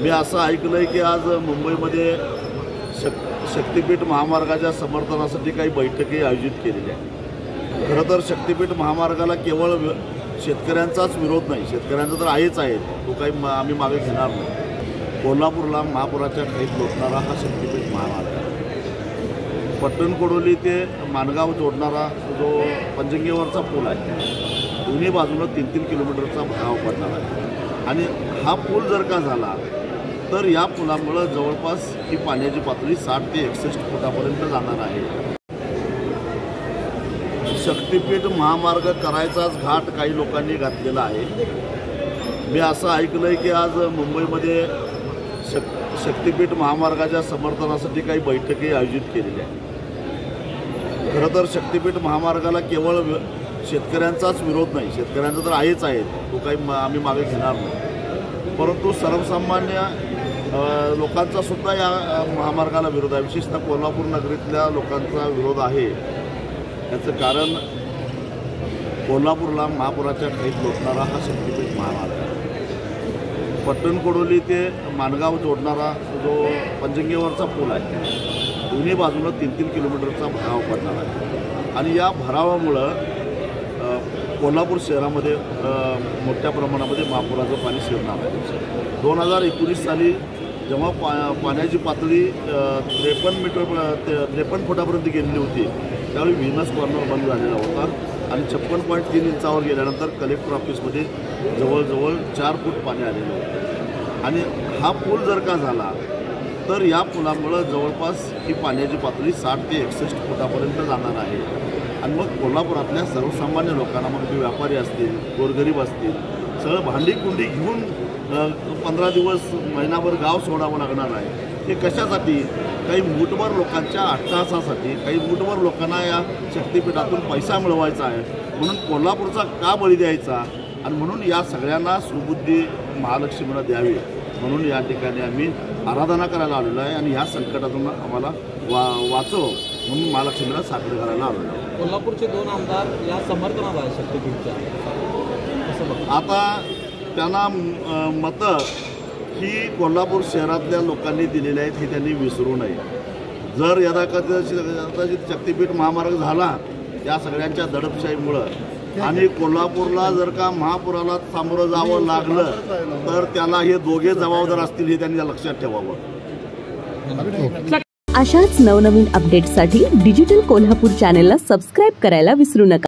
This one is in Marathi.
मी असं ऐकलंय की आज मुंबईमध्ये शक्तिपीठ महामार्गाच्या समर्थनासाठी काही बैठकी आयोजित केलेल्या आहेत। खरं तर शक्तिपीठ महामार्गाला केवळ शेतकऱ्यांचाच विरोध नाही, शेतकऱ्यांचा तर आहेच आहे, तो काही आम्ही मागे घेणार नाही। कोल्हापूरला महापुराच्या खाईत लोटणारा हा शक्तिपीठ महामार्ग आहे। पट्टणकोडोली ते माणगाव जोडणारा जो पंचगंगेवरचा पूल आहे, दोन्ही बाजूनं 3-3 किलोमीटरचा भराव पडणार आहे। आणि हा पूल जर का झाला तर या पुलामुळे जवळपास ही पाण्याची पातळी 60 ते 61 फुटापर्यंत जाणार आहे। शक्तिपीठ महामार्ग करायचाच घाट काही लोकांनी घातलेला आहे। मी असं ऐकलंय की आज मुंबईमध्ये शक्तिपीठ महामार्गाच्या समर्थनासाठी काही बैठकी आयोजित केलेल्या आहेत। खरं तर शक्तिपीठ महामार्गाला केवळ शेतकऱ्यांचाच विरोध नाही, शेतकऱ्यांचा तर आहेच आहे, तो काही आम्ही मागे घेणार नाही। परंतु सर्वसामान्य लोकांचा सुद्धा या महामार्गाला विरोध आहे, विशेषतः कोल्हापूर नगरीतल्या लोकांचा विरोध आहे। याचं कारण कोल्हापूरला महापुराच्या खाईत लोटणारा हा शक्तिपीठ महामार्ग आहे। पट्टणकोडोली ते माणगाव जोडणारा जो पंचगंगेवरचा पूल आहे, दोन्ही बाजूनं 3-3 किलोमीटरचा भराव पडणार आहे। आणि या भरावामुळं कोल्हापूर शहरामध्ये मोठ्या प्रमाणामध्ये महापुराचं पाणी शिरणार आहे। 2019 साली जेव्हा पाण्याची पातळी 53 फुटापर्यंत गेलेली होती, त्यावेळी व्हीनस कॉर्नर बंद झालेला होता आणि 56.3 इंचावर गेल्यानंतर कलेक्टर ऑफिसमध्ये जवळजवळ 4 फूट पाणी आलेलं होतं। आणि हा पूल जर का झाला तर या पुलामुळं जवळपास ही पाण्याची पातळी 60 ते 61 फुटापर्यंत जाणार आहे। आणि मग कोल्हापुरातल्या सर्वसामान्य लोकांना, मग ते व्यापारी असतील, गोरगरीब असतील, सगळं भांडी कुंडी घेऊन 15 दिवस महिनाभर गाव सोडावं लागणार आहे। हे कशासाठी? काही मूठभर लोकांच्या अट्टहासासाठी, काही मूठभर लोकांना या शक्तिपीठातून पैसा मिळवायचा आहे, म्हणून कोल्हापूरचा का बळी द्यायचा? आणि म्हणून या सगळ्यांना सुबुद्धी महालक्ष्मीला द्यावी म्हणून या ठिकाणी आम्ही आराधना करायला आलेलो आहे। आणि ह्या संकटातून आम्हाला वाचव म्हणून महालक्ष्मीला साकडे करायला आलेलो आहे। कोल्हापूरचे 2 आमदार या समर्थनात आहे शक्तिपीठच्या, आता त्यांना मतं ही कोल्हापूर शहरातल्या लोकांनी दिलेली आहेत, ही त्यांनी विसरू नये। जर कदाचित शक्तिपीठ महामार्ग झाला या सगळ्यांच्या दडपशाहीमुळं आणि कोल्हापूरला जर का महापुराला सामोरं जावं लागलं तर त्याला हे दोघे जबाबदार असतील, हे त्यांनी लक्षात ठेवावं। अशाच नवनवीन अपडेट्ससाठी डिजिटल कोल्हापूर चॅनेलला सबस्क्राईब करायला विसरू नका।